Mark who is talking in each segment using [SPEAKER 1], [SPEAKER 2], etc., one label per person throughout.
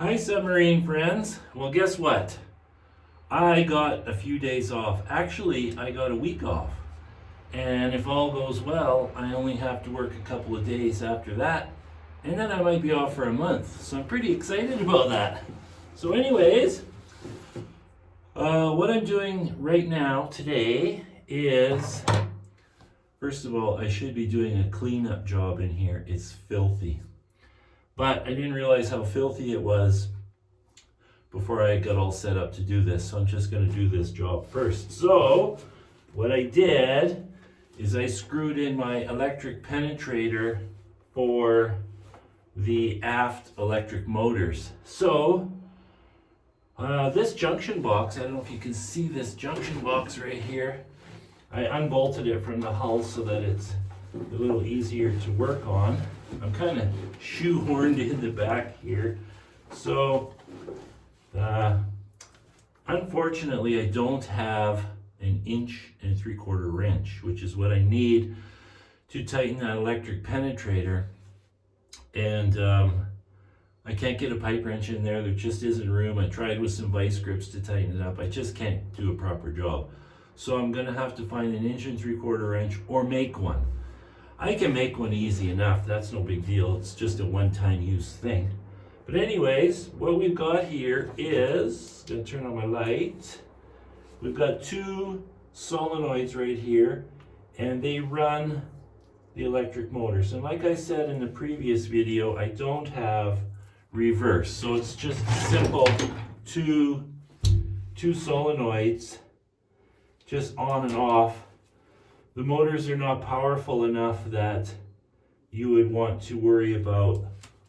[SPEAKER 1] Hi, Submarine friends. Well, guess what? I got a few days off. Actually, I got a week off. And if all goes well, I only have to work a couple of days after that. And then I might be off for a month. So I'm pretty excited about that. So, anyways, what I'm doing right now today is, first of all, I should be doing a cleanup job in here. It's filthy. But I didn't realize how filthy it was before I got all set up to do this. So I'm just going to do this job first. So what I did is I screwed in my electric penetrator for the aft electric motors. So this junction box, I don't know if you can see this junction box right here. I unbolted it from the hull so that it's a little easier to work on. I'm kind of shoehorned in the back here. So unfortunately, I don't have an 1 3/4 wrench, which is what I need to tighten that electric penetrator. And I can't get a pipe wrench in there. There just isn't room. I tried with some vice grips to tighten it up. I just can't do a proper job. So I'm going to have to find an 1 3/4 wrench or make one. I can make one easy enough. That's no big deal. It's just a one-time use thing. But anyways, what we've got here is, I'm going to turn on my light. We've got 2 solenoids right here, and they run the electric motors. And like I said in the previous video, I don't have reverse. So it's just simple two solenoids, just on and off. The motors are not powerful enough that you would want to worry about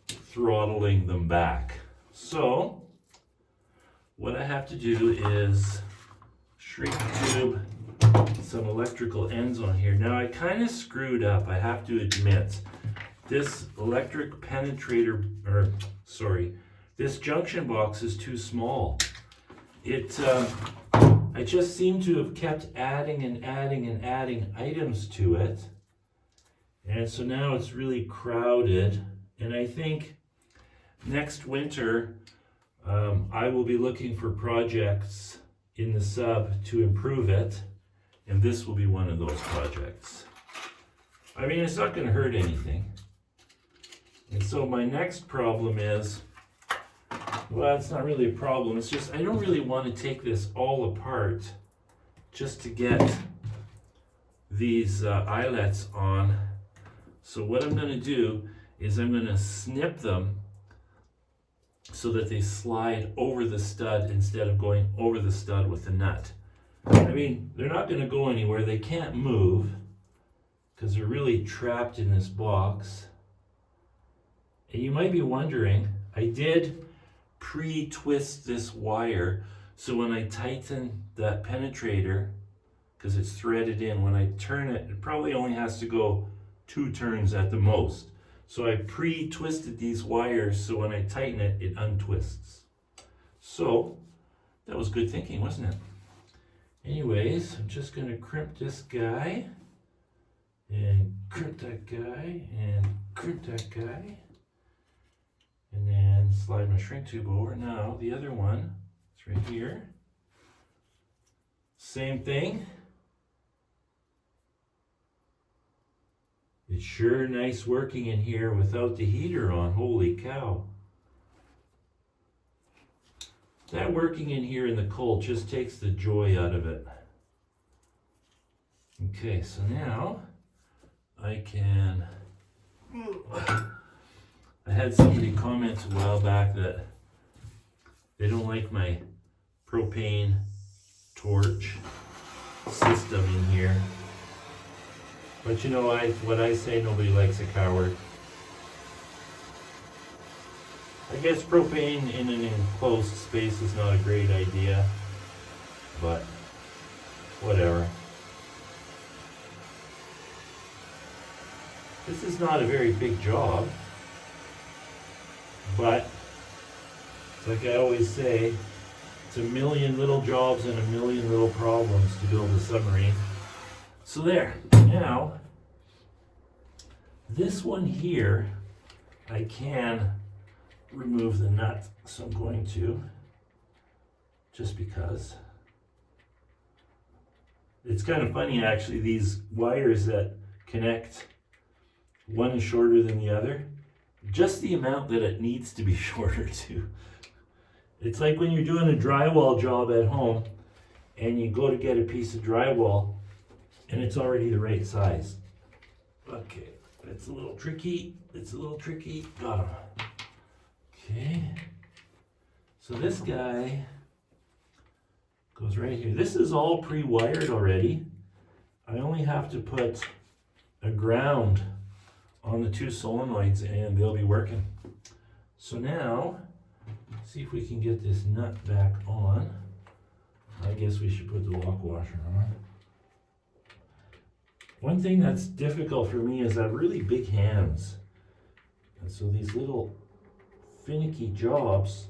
[SPEAKER 1] throttling them back. So what I have to do is shrink tube some electrical ends on here. Now I kind of screwed up, I have to admit. This electric penetrator, this junction box is too small. I just seem to have kept adding and adding and adding items to it. And so now it's really crowded. And I think next winter, I will be looking for projects in the sub to improve it. And this will be one of those projects. I mean, it's not going to hurt anything. And so my next problem is, well, it's not really a problem. It's just I don't really want to take this all apart just to get these eyelets on. So what I'm going to do is I'm going to snip them so that they slide over the stud instead of going over the stud with the nut. I mean, they're not going to go anywhere. They can't move because they're really trapped in this box. And you might be wondering, I did pre-twist this wire so when I tighten that penetrator, because it's threaded in, when I turn it, it probably only has to go 2 turns at the most. So I pre-twisted these wires so when I tighten it, it untwists. So that was good thinking, wasn't it? Anyways, I'm just going to crimp this guy and crimp that guy and crimp that guy. And then slide my shrink tube over. Now the other one, it's right here. Same thing. It's sure nice working in here without the heater on. Holy cow. That working in here in the cold just takes the joy out of it. Okay, so now I can... I had somebody comment a while back that they don't like my propane torch system in here. But you know what I say, nobody likes a coward. I guess propane in an enclosed space is not a great idea, but whatever. This is not a very big job. But, like I always say, it's a million little jobs and a million little problems to build a submarine. So there. Now, this one here, I can remove the nut, so I'm going to, just because. It's kind of funny actually, these wires that connect, one is shorter than the other, just the amount that it needs to be shorter too. It's like when you're doing a drywall job at home and you go to get a piece of drywall and it's already the right size. Okay, it's a little tricky, got him. Okay, so this guy goes right here. This is all pre-wired already. I only have to put a ground on the two solenoids and they'll be working. So now, see if we can get this nut back on. I guess we should put the lock washer on. One thing that's difficult for me is I have really big hands. And so these little finicky jobs,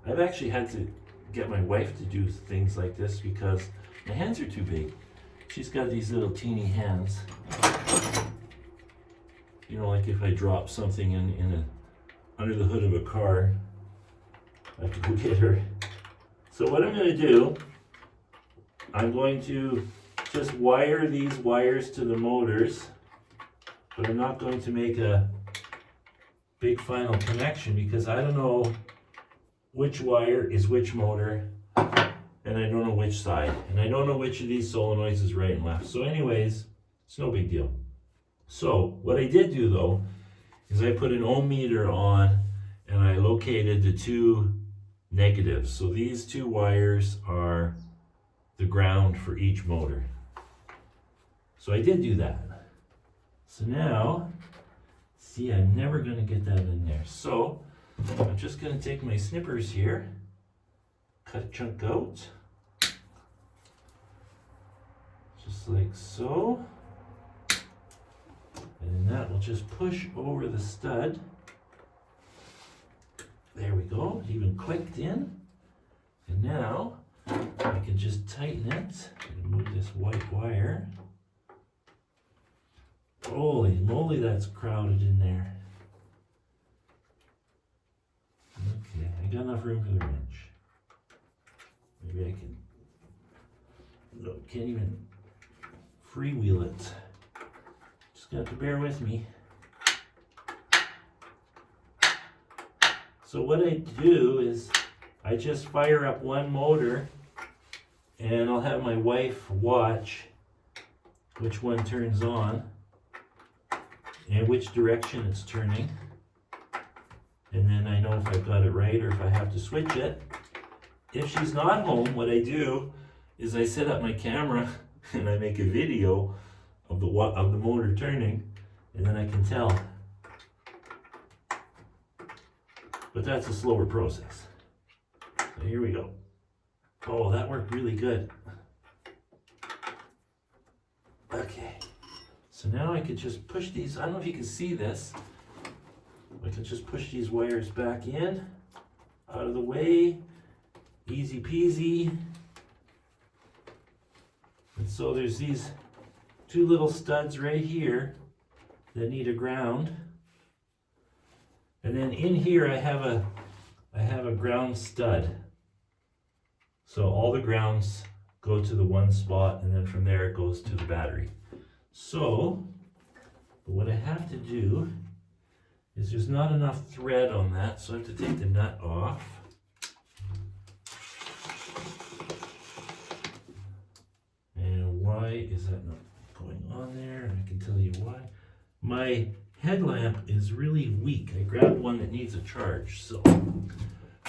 [SPEAKER 1] I've actually had to get my wife to do things like this because my hands are too big. She's got these little teeny hands. You know, like if I drop something under the hood of a car, I have to go get her. So what I'm going to do, I'm going to just wire these wires to the motors, but I'm not going to make a big final connection because I don't know which wire is which motor, and I don't know which side, and I don't know which of these solenoids is right and left. So anyways, it's no big deal. So what I did do though, is I put an ohm meter on and I located the two negatives. So these two wires are the ground for each motor. So I did do that. So now, see, I'm never gonna get that in there. So I'm just gonna take my snippers here, cut a chunk out, just like so. And then that will just push over the stud. There we go, it even clicked in. And now I can just tighten it and move this white wire. Holy moly, that's crowded in there. Okay, I got enough room for the wrench. Maybe I can, no, can't even freewheel it. Just got to bear with me. So what I do is I just fire up one motor and I'll have my wife watch which one turns on and which direction it's turning. And then I know if I've got it right or if I have to switch it. If she's not home, what I do is I set up my camera and I make a video of the motor turning, and then I can tell. But that's a slower process. So here we go. Oh, that worked really good. Okay. So now I could just push these, I don't know if you can see this. I can just push these wires back in, out of the way, easy peasy. And so there's these two little studs right here that need a ground. And then in here I have a ground stud. So all the grounds go to the one spot and then from there it goes to the battery. So what I have to do is there's not enough thread on that, so I have to take the nut off. And why is that not going on there? And I can tell you why. My headlamp is really weak. I grabbed one that needs a charge, so I'm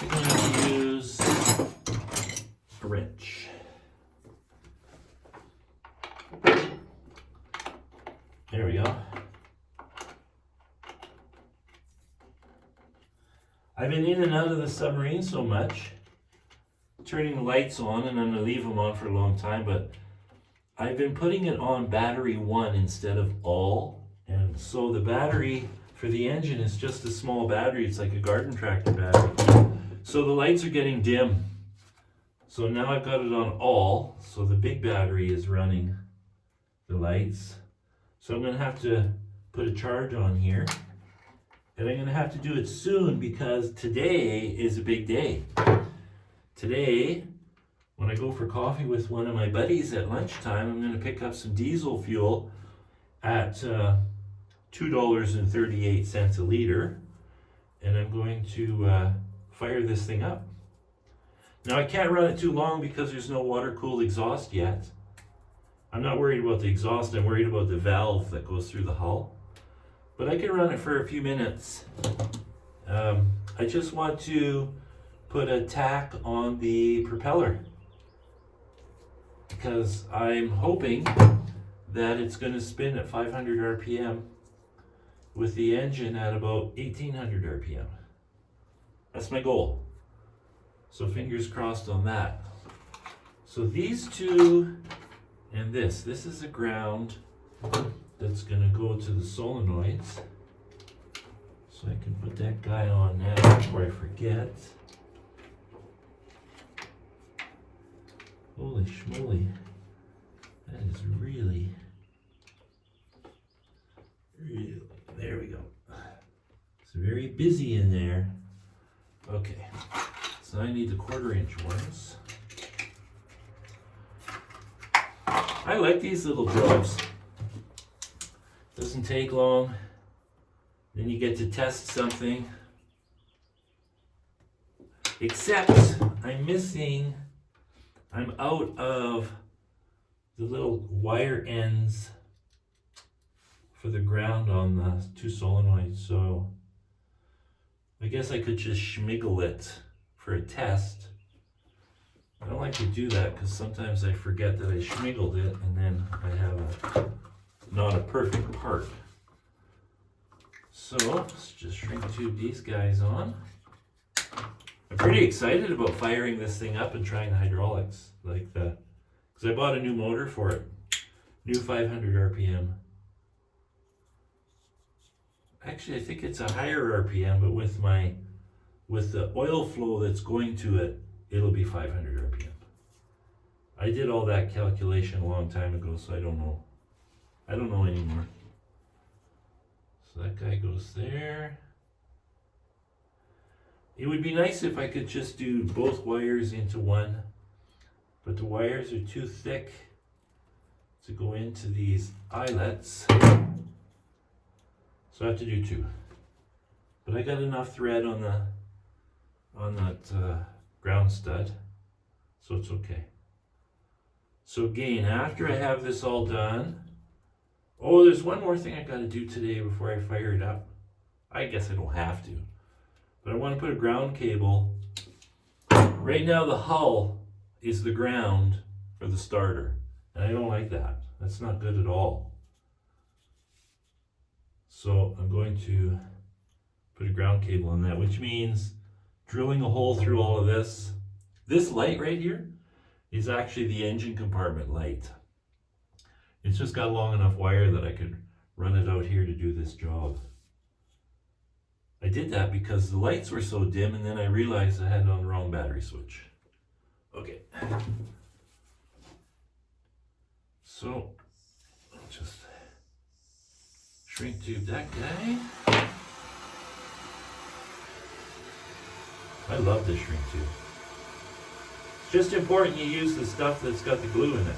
[SPEAKER 1] going to use a wrench. There we go. I've been in and out of the submarine so much, turning the lights on, and I'm going to leave them on for a long time, but I've been putting it on battery 1 instead of all, and so the battery for the engine is just a small battery. It's like a garden tractor battery. So the lights are getting dim. So now I've got it on all, so the big battery is running the lights. So I'm going to have to put a charge on here. And I'm gonna have to do it soon because today is a big day. Today, when I go for coffee with one of my buddies at lunchtime, I'm gonna pick up some diesel fuel at $2.38 a liter. And I'm going to fire this thing up. Now I can't run it too long because there's no water-cooled exhaust yet. I'm not worried about the exhaust, I'm worried about the valve that goes through the hull. But I can run it for a few minutes. I just want to put a tack on the propeller because I'm hoping that it's going to spin at 500 RPM with the engine at about 1800 RPM. That's my goal. So fingers crossed on that. So these two and this is a ground that's going to go to the solenoids. So I can put that guy on now before I forget. Holy schmoly. That is really, there we go. It's very busy in there. Okay, so I need the 1/4 inch ones. I like these little jobs. Doesn't take long. Then you get to test something. Except I'm out of the little wire ends for the ground on the two solenoids. So I guess I could just schmiggle it for a test. I don't like to do that because sometimes I forget that I schmiggled it and then I have not a perfect part. So let's just shrink tube these guys on. I'm pretty excited about firing this thing up and trying the hydraulics, because I bought a new motor for it, new 500 RPM. Actually, I think it's a higher RPM, but with the oil flow that's going to it, it'll be 500 RPM. I did all that calculation a long time ago, so I don't know. I don't know anymore. So that guy goes there. It would be nice if I could just do both wires into one, but the wires are too thick to go into these eyelets. So I have to do two. But I got enough thread on that ground stud, so it's okay. So again, after I have this all done, oh, there's one more thing I got to do today before I fire it up. I guess I don't have to, but I want to put a ground cable. Right now the hull is the ground for the starter, and I don't like that. That's not good at all. So I'm going to put a ground cable on that, which means drilling a hole through all of this. This light right here is actually the engine compartment light. It's just got long enough wire that I could run it out here to do this job. I did that because the lights were so dim, and then I realized I had it on the wrong battery switch. Okay. So, just shrink tube that guy. I love this shrink tube. It's just important you use the stuff that's got the glue in it.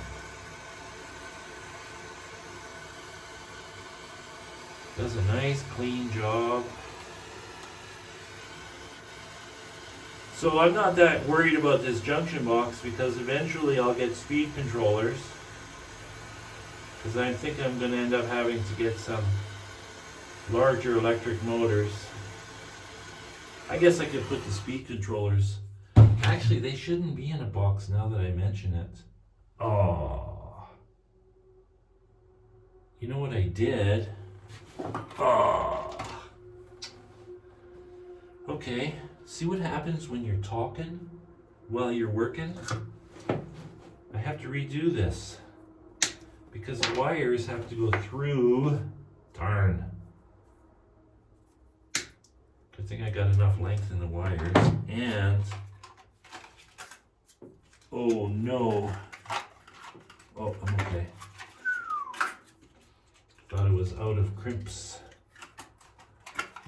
[SPEAKER 1] Does a nice clean job. So I'm not that worried about this junction box because eventually I'll get speed controllers, because I think I'm going to end up having to get some larger electric motors. I guess I could put the speed controllers. Actually, they shouldn't be in a box now that I mention it. Oh. You know what I did? Oh. Okay, see what happens when you're talking while you're working? I have to redo this because the wires have to go through. Darn. Good thing I got enough length in the wires. And oh no. Oh, I'm okay. Thought it was out of crimps.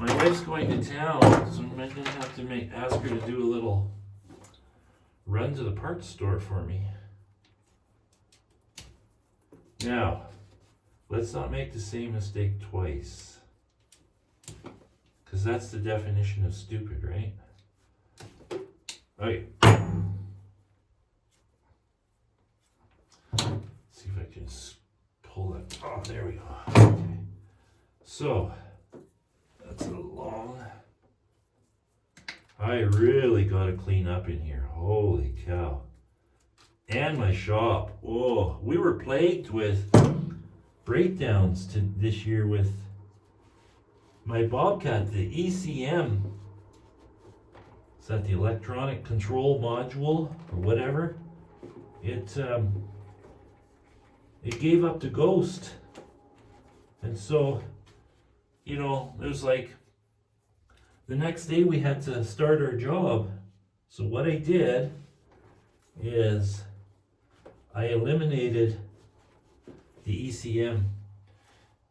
[SPEAKER 1] My wife's going to town, so I'm going to have to ask her to do a little run to the parts store for me. Now, let's not make the same mistake twice. Because that's the definition of stupid, right? Okay. See if I can pull that. Oh, there we go. Okay. So, that's a long. I really got to clean up in here. Holy cow. And my shop. Oh, we were plagued with breakdowns this year with my Bobcat, the ECM. Is that the electronic control module or whatever? It gave up the ghost. And so, you know, it was like the next day we had to start our job. So what I did is I eliminated the ECM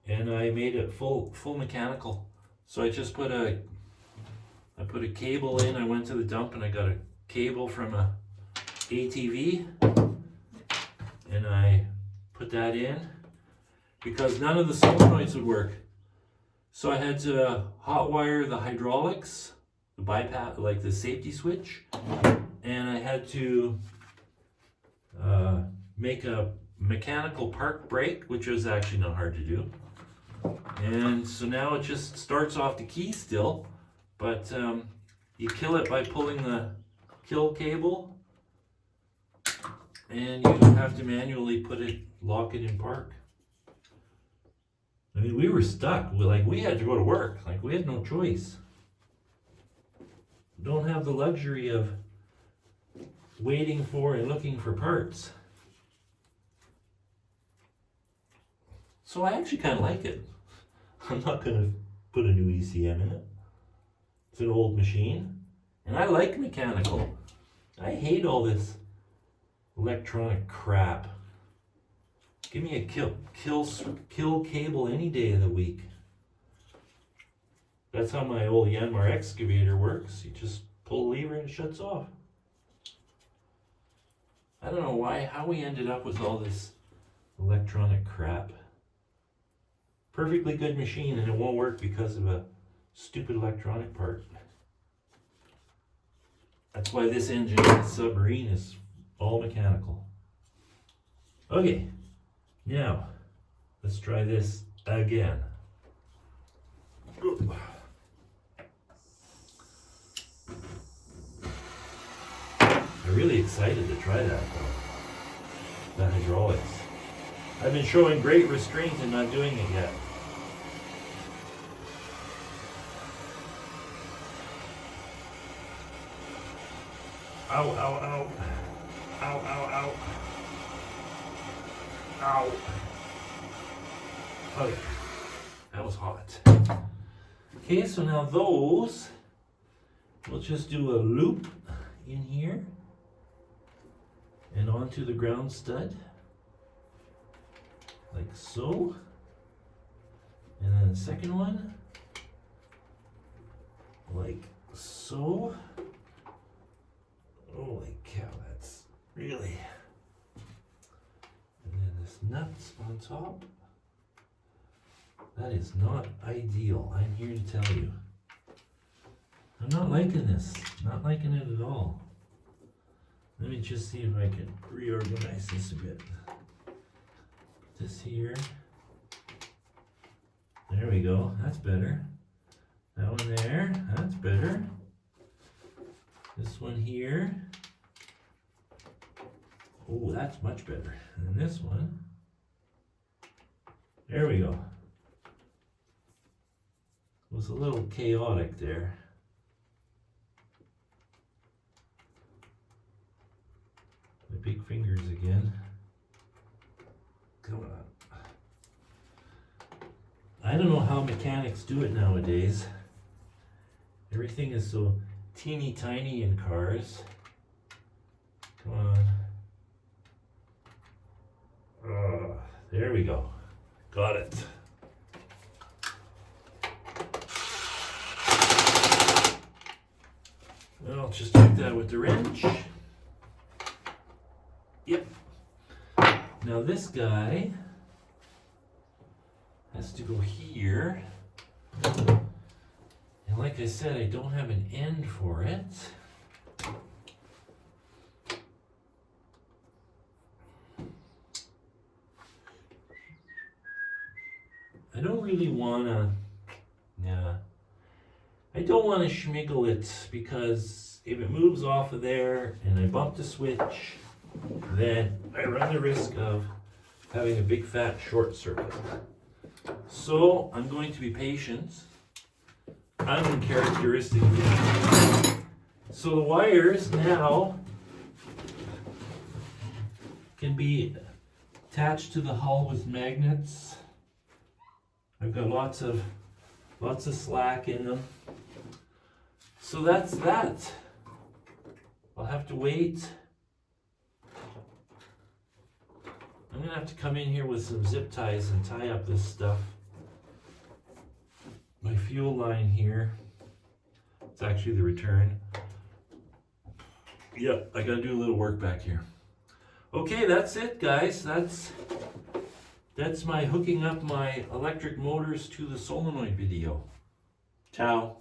[SPEAKER 1] and I made it full mechanical. So I just put a cable in. I went to the dump and I got a cable from a ATV and I put that in because none of the solenoids would work. So I had to hot wire the hydraulics, the bypass, like the safety switch, and I had to make a mechanical park brake, which was actually not hard to do. And so now it just starts off the key still, but you kill it by pulling the kill cable, and you don't have to manually lock it in park. I mean, we were stuck. We had to go to work. Like, we had no choice. We don't have the luxury of waiting for and looking for parts. So I actually kind of like it. I'm not going to put a new ECM in it. It's an old machine. And I like mechanical. I hate all this electronic crap. Give me a kill cable any day of the week. That's how my old Yanmar excavator works. You just pull the lever and it shuts off. I don't know how we ended up with all this electronic crap. Perfectly good machine and it won't work because of a stupid electronic part. That's why this engine, the Submarine, is all mechanical. Okay. Now, let's try this again. I'm really excited to try that though. The hydraulics. I've been showing great restraint in not doing it yet. Ow, ow, ow. Ow, ow, ow. Ow. Okay, that was hot. Okay, so now those, we'll just do a loop in here and onto the ground stud, like so. And then the second one, like so. Holy cow, that's really... nuts on top. That is not ideal. I'm here to tell you. I'm not liking this. Not liking it at all. Let me just see if I can reorganize this a bit. This here. There we go. That's better. That one there. That's better. This one here. Oh, that's much better. And this one. There we go. It was a little chaotic there. My big fingers again. Come on. I don't know how mechanics do it nowadays. Everything is so teeny tiny in cars. Come on. There we go. Got it. just check that with the wrench. Yep. Now this guy has to go here. And like I said, I don't have an end for it. I don't really want to, I don't want to schmiggle it, because if it moves off of there and I bump the switch, then I run the risk of having a big fat short circuit. So I'm going to be patient, uncharacteristically. So the wires now can be attached to the hull with magnets. I've got lots of slack in them. So that's that. I'll have to wait. I'm gonna have to come in here with some zip ties and tie up this stuff. My fuel line here. It's actually the return. Yep, I gotta do a little work back here. Okay, that's it, guys. That's my hooking up my electric motors to the solenoid video. Ciao.